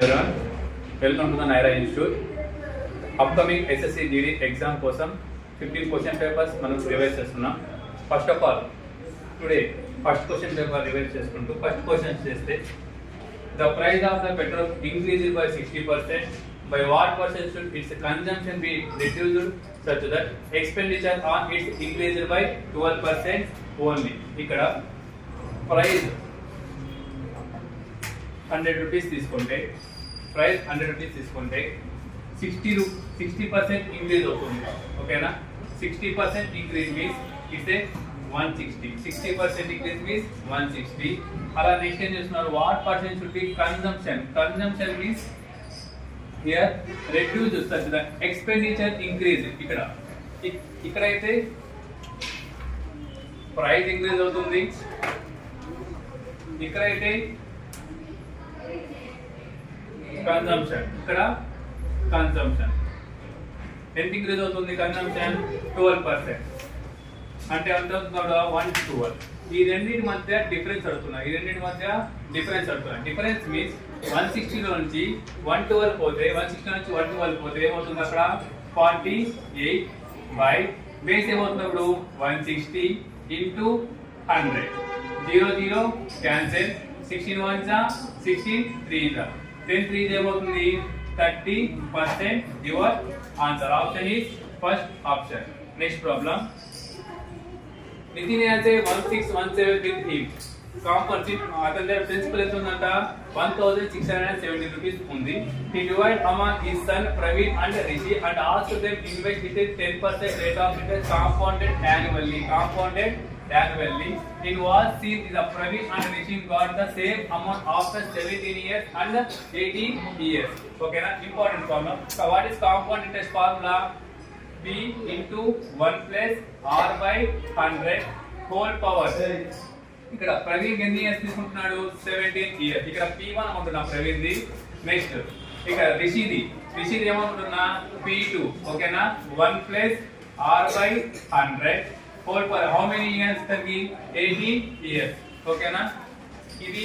Everyone, welcome to the Naira Institute. Upcoming SSC GD exam కోసం 15 question papers మనం revise చేస్తున్నాం. First of all today first question paper revise చేసుకుంటూ first question చేస్తే the price of the petrol increased by 60%. By what percent should its consumption be reduced such that expenditure on it increased by 12% only? ఇక్కడ price 100 rupees తీసుకుంటే price 100 rupees తీసుకుంటే 60% increase అవుతుంది. ఓకేనా, 60% increase means it's 160. 60% increase means 160. అలా next ఏం చేస్తున్నారు, what percent should be consumption. Consumption means here reduce such that expenditure increase. ఇక్కడైతే price increase అవుతుంది, ఇక్కడైతే కన్జంప్షన్. ఇక్కడ కన్జంప్షన్ ఎంత ఇంక్రీజ్ అవుతుంది? కన్జంప్షన్ 12%. అంటే ఎంత అవుతుంది? 1 to 12. ఈ రెండింటి మధ్య డిఫరెన్స్ అడుగుతున్నా. డిఫరెన్స్ మీన్స్ 160 లో నుంచి 112 పోతే 160 నుంచి 112 పోతే ఏమవుతుంది? అక్కడ 48 బై బేస్ ఏమవుతుంది? అప్పుడు 160 ఇంటూ 100. 0 0 క్యాన్సిల్. 16 1 16 3 10 3 ఏమవుతుంది? 30%. Your answer option is first option. Next problem. Nitin అయితే 1617 విత్ హిమ్ కాంపన్సేట్. అతని దగ్గర ప్రిన్సిపల్ ఎంత ఉందంట? 1670 రూపీస్ ఉంది. He divide among his son Praveen and Rishi and ask them invest with 10% rate of interest compounded annually. It was seen that Praveen and Rishi got the same amount after 17 years and 18 years. Okay, na important problem. So what is compound interest formula? P into 1 plus R by 100 whole power. ఇక్కడ ప్రవీణ్ ఎన్ని years తీసుకుంటున్నాడు? 17 years. ఇక్కడ P1 అనుకుంటున్నా ప్రవీణ్ది. Next ఇక్కడ రిషిది ఏమనుకుంటున్నా? P2. ఓకేనా, 1 plus R by 100 whole power. How many years తగ్గి? 18 years. ఓకేనా, ఇది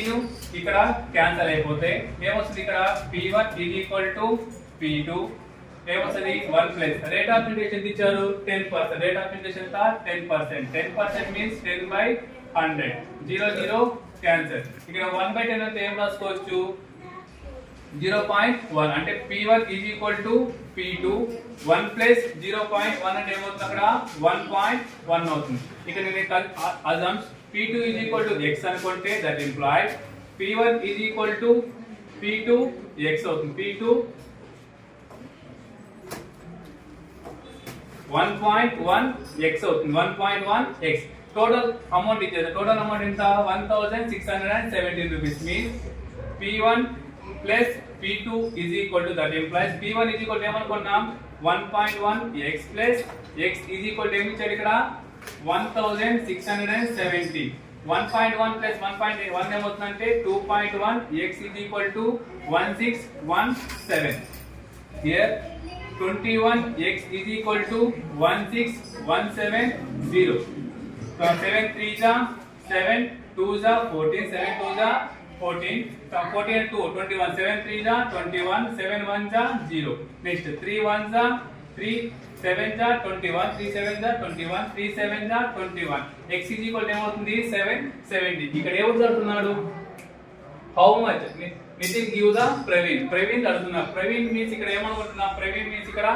ఇక్కడ క్యాన్సిల్ అయిపోతే ఏమొస్తుంది? ఇక్కడ P1 is equal to P2. ఏమొస్తుంది? 1 ప్లస్ రేట్ ఆఫ్ ఇంట్రెస్ట్ ఎంత ఇచ్చారు? 10%. రేట్ ఆఫ్ ఇంట్రెస్ట్ ఎంత? 10%. 10% మీన్స్ 10 by 100. 0 0 క్యాన్సిల్. ఇక్కడ 1 by 10 అంటే ఏం రాసుకోవచ్చు? 0.1. అంటే P1 is equal to P2. 1 plus 0.1 అంటే ఏమవుతుంది? అక్కడ 1.1 అవుతుంది. ఇక్కడ నేను అజంప్స్ P2 is equal to x అనుకుంటే that implies P1 is equal to P2 x అవుతుంది. P2 1.1 x అవుతుంది. 1.1 x. టోటల్ అమౌంట్ ఇచ్చేది. టోటల్ అమౌంట్ ఎంత? 1617 rupees. Means P1 plus P2 is equal to that implies P1 is equal to ఏమనుకున్నాం? 1.1 x plus x is equal to ఏమి ఇచ్చారు? ఇక్కడ 1670. 1.1 plus 1.1 ఏమవుతుందంటే 2.1. x is equal to 1617. Here 21 x is equal to 16170. So 7 3 7 2 14. 7 2 14. So 14 and 2 21. 7 3 21. 7 1 0. Next 3 1 3. 7 21. 3 7 21. 3 7 21. x is equal to ఏమవుతుంది? 770. ఇక్కడ ఎవరు అడుగుతున్నాడు? How much? Nitin give the Praveen అడుగుతున్నా. ప్రవీణ్ మీన్స్ ఇక్కడ ఏమనుకుంటున్నా? ప్రవీణ్ మీన్స్ ఇక్కడ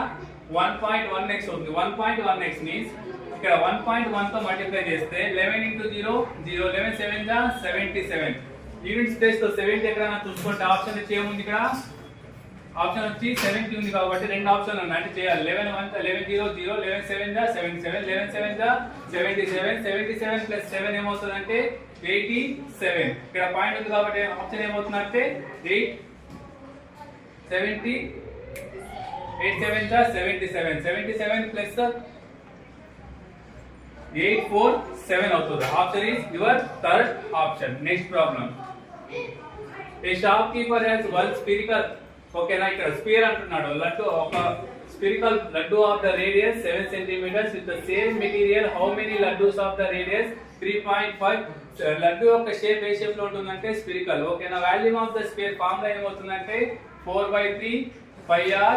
1.1x అవుతుంది. 1.1x మీన్స్ ఇక్కడ 1.1 తో మల్టిప్లై చేస్తే 11 into 0 0. 11 7 77. యూనిట్స్ ప్లేస్ తో 70 ఎక్కడ చూసుకుంటే ఆప్షన్ వచ్చి ఏముంది? ఇక్కడ ఆప్షన్ వచ్చి 70 ఉంది కాబట్టి రెండు ఆప్షన్లు ఉన్నాయి. అంటే చేయాలి. 11 1 11 0 0. 11 7 77. 11 7 77. 77 ప్లస్ 7 ఏమవుతుంది అంటే 87. ఇక్కడ పాయింట్ ఉంది కాబట్టి ఆప్షన్ ఏమవుతుంది అంటే 8 70 8 7 77. 77 ప్లస్ 847 అవుతుంది. Option is your third option. Next problem. A shop keeper has one spherical. ఓకేనా, ఇక్కడ స్పియర్ అంటున్నాడు. లడ్డు ఒక spherical laddu of the radius 7 centimeters with the same material. How many laddus of the radius? 3.5. Laddu యొక్క shape ఏ shape లో ఉంటుందంటే spherical. ఓకేనా. Volume of the spear formula ఏమవుతుందంటే 4/3 pi r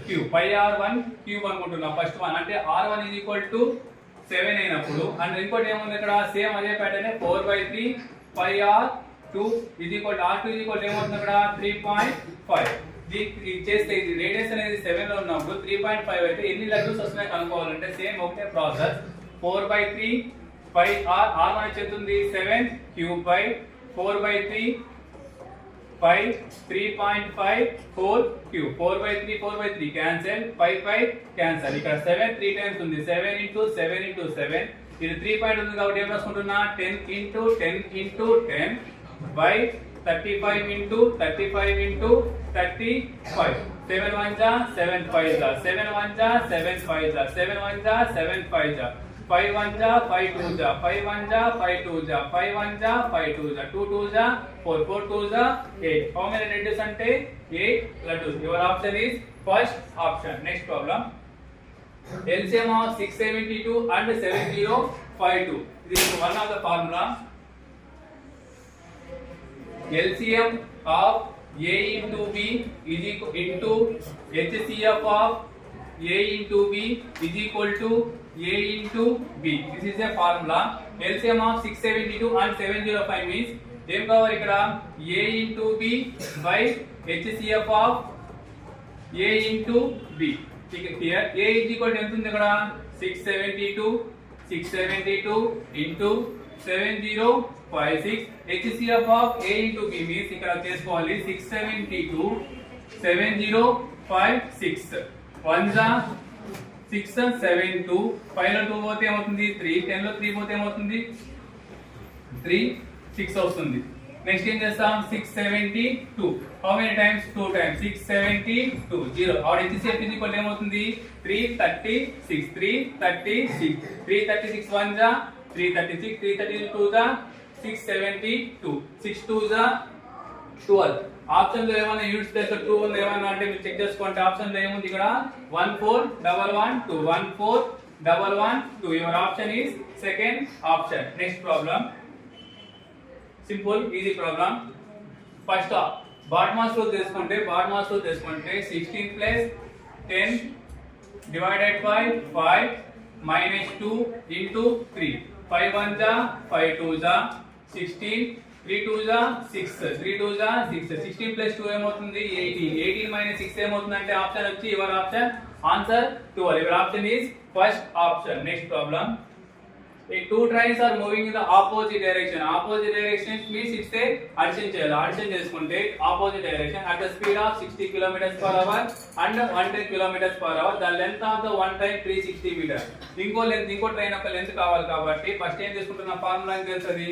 cube. pi r1 cube అనుకుంటున్నాం first one. అంటే r1 7 అయినప్పుడు and ఇంకోటి ఏముంది ఇక్కడ సేమ్ అదే ప్యాటర్న్ 4/3 pi r2 r2 ఏమవుతుంది ఇక్కడ 3.5. ఇది చేస్తే ఇది రేడియస్ అనేది 7 లో ఉన్నప్పుడు 3.5 అయితే ఎన్ని లడ్డూస్ వస్తున్నాయి కనుక్కోవాలంటే సేమ్ ఒకటే ప్రాసెస్. 4/3 pi r r1 చెప్తుంది 7 cube by 4/3 pi 3.5 4 cube. 4/3 cancel, pi cancel. ఇక్కడ 7 3 టైమ్స్ ఉంది. 7 into 7 into 7. ఇది 3 పాయింట్ ఉంది కాబట్టి ఏం రాసుకుంటున్నా 10 into 10 into 10 by 35 into 35 into 35. 7 1 जा 7 5 जा 7 1 जा 7 5 जा 7 1 जा 7 5 जा 5 1 जा 5 2 जा 5 1 जा 5 2 जा 5 1 जा 5 2 जा 2 2 जा 4 4 2 जा 8. How many laddus ante 8 laddus. Your option is first option. Next problem. LCM of 672 and 7052. This is one of the formula. LCM of A into B is equal into HCF of A into B is equal to A into B. This is a formula. LCM of 672 and 705 means ఏం కావాలి ఇక్కడ A into B by HCF of A into B. Here A is equal to ఎంత ఉంది ఇక్కడ 672 into 7056. HCF of A into B means ఇక్కడ చేసుకోవాలి 672 7056. 1 जा 6 7 2 5 లో 2 పోతే ఏమవుతుంది 3 10 లో 3 పోతే ఏమవుతుంది 3 6 వస్తుంది. నెక్స్ట్ ఏం చేస్తాం 672. How many times 2 times 672 0. Or HCF is equal ఏమవుతుంది 336 336 336 1 जा 336 332 जा 672 6 2 जा 12. ఆప్షన్ లో ఏమైనా యూనిట్స్ ప్లేస్ 2 ఉంది ఏమైనా అంటే మీరు చెక్ చేసుకోండి. ఆప్షన్ లో ఏముంది ఇక్కడ 14112 14112. Your option is second option. Next problem simple easy problem. First BODMAS rule తీసుకుంటే 16 plus 10 divided by 5 minus 2 into 3. 5 1 जा 5 2 जा 16 3 2 जा 6 3 2 जा 6 16 plus 2 ఏమవుతుంది 18 minus 6 ఏమవుతుందంటే ఆప్షన్ వచ్చి your option answer 12. Your option is first option. Next problem. Two trains are moving in the opposite direction. Opposite direction means it's a addition చేయాలి. Addition చేసుకుంటే opposite direction at the speed of 60 km/h and 110 km/h. The length of the one train 360 meters. ఇంకో train యొక్క length కావాలి కాబట్టి first ఏం చేసుకుంటున్నా formula ఏం తెలుస్తుంది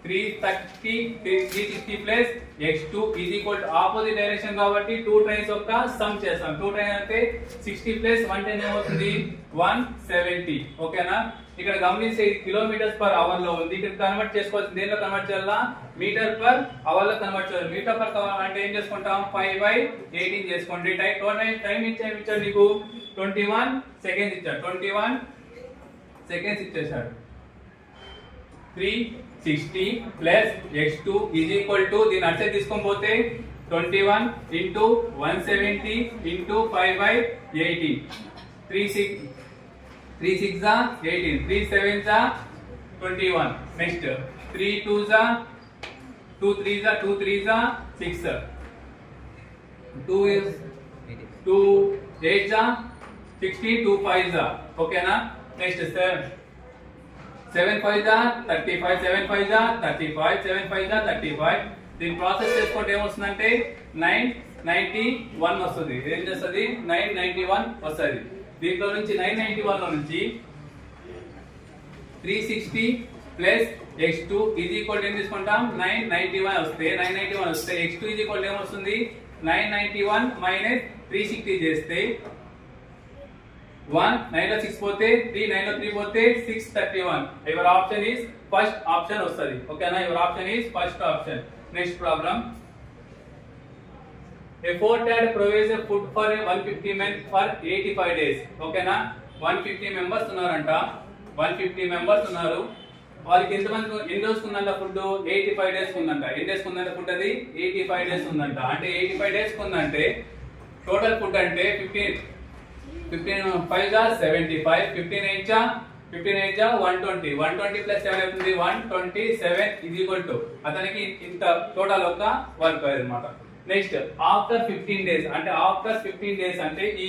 360 plus x2 is equal to opposite direction కాబట్టి టూ ట్రైన్స్ యొక్క సమ్ చేస్తాం. టూ ట్రైన్ అంటే 60 ప్లస్ 110 ఏమవుతుంది 170. ఓకేనా. ఇక్కడ గమనించే km/h లో ఉంది. ఇక్కడ కన్వర్ట్ చేసుకోవచ్చు. దేనిలో కన్వర్ట్ చేయాలా m/h లో కన్వర్ట్ చేయాలి. m/h అంటే ఏం చేసుకుంటాం 5/18 చేసుకోండి. టైం ఇచ్చాడు నీకు 21 సెకండ్స్ ఇచ్చాడు. 21 సెకండ్స్ ఇచ్చేసాడు. 360 plus x2 is equal to దీని అర్థం తీసుకొని పోతే 21 into 170 into 5/18. 3 6 जा 18 3 7 जा 21. नेक्स्ट 3 2 जा 2 3 जा 2 3 जा 6 2 is 2 8 जा 16 2 5 जा. ओके ना. नेक्स्ट 7 5 जा 35 7 5 जा 35 7 5 जा 35. దీని ప్రాసెస్ చేసుకుంటే ఏమొస్తుందంటే 991 వస్తుంది. ఏం చేస్తుంది 991 వస్తుంది. దీంట్లో నుంచి 991 లో నుంచి 360 plus x2 is equal to ఏం తీసుకుంటాం 991 వస్తే x2 is equal to ఏమొస్తుంది 991 మైనస్ 360 చేస్తే 1 9 లో 6 పోతే 3 9 లో 3 పోతే 631. Your option is first option వస్తుంది. ఓకేనా. Your option is first option. Next problem. A fourth dad provides a food for 150 men for 85 days. ఓకేనా 150 మెంబర్స్ ఉన్నారంట. 150 మెంబర్స్ ఉన్నారు. వాళ్ళకి ఎంతమంది ఎన్ని రోజులు ఉందంట ఫుడ్? 85 డేస్ ఉందంట. ఎన్ని డేస్ ఉందంట ఫుడ్? అది 85 డేస్ ఉందంట. అంటే 85 డేస్ ఉందంటే టోటల్ ఫుడ్ అంటే 15 5 గా 75, 15 8 గా 120, 120 ప్లస్ 7 అవుతుంది 127 is equal to అతనికి ఇంత టోటల్ ఒక వర్క్ అన్నమాట. నెక్స్ట్ ఆఫ్టర్ 15 డేస్ అంటే ఆఫ్టర్ 15 డేస్ అంటే ఈ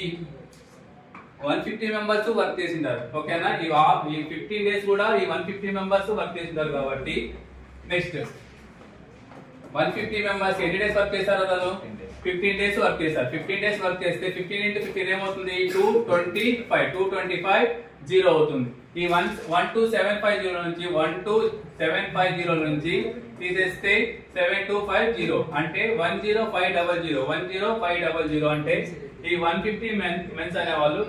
150 మెంబర్స్ వర్క్ చేసింటారు. ఓకేనా ఈ 15 డేస్ కూడా ఈ 150 మెంబర్స్ వర్క్ చేసింటారు కాబట్టి నెక్స్ట్ 150 మెంబర్స్ ఎన్ని డేస్ వర్క్ చేశారు? అతను 15 డేస్ వర్క్ చేశారు. 15 డేస్ వర్క్ చేస్తే 15 into 15 ఏమవుతుంది? 225 0 అవుతుంది. ఈ 12750 నుంచి 12750 నుంచి తీసేస్తే 7250 అంటే 10500 అంటే ఈ 150 మెన్స్ అనే వాళ్ళు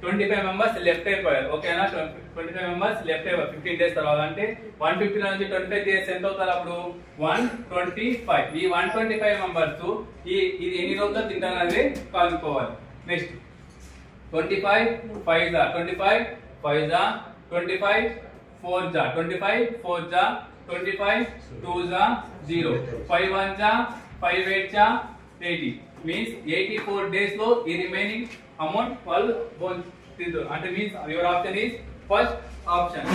25 మెంబర్స్ లెఫ్ట్ అయిపోయారు. ఓకేనా 25 మెంబర్స్ లెఫ్ట్ అయిపోయారు 15 డేస్ తర్వాత. అంటే 150 నుంచి 25 డేస్ ఎంత అవుతారు అప్పుడు? 125. ఈ 125 మెంబర్స్ ఇది ఎన్ని రోజులు తింటారనేది కనుక్కోవాలి. నెక్స్ట్ 25 5 जा 25 5 जा 25 4 जा 25 4 जा 25 2 जा 0 5 1 जा 5 8 जा 80 means 84 days లో ఈ రిమైనింగ్ అమౌంట్ వాళ్ళు అంటే means your option is first option.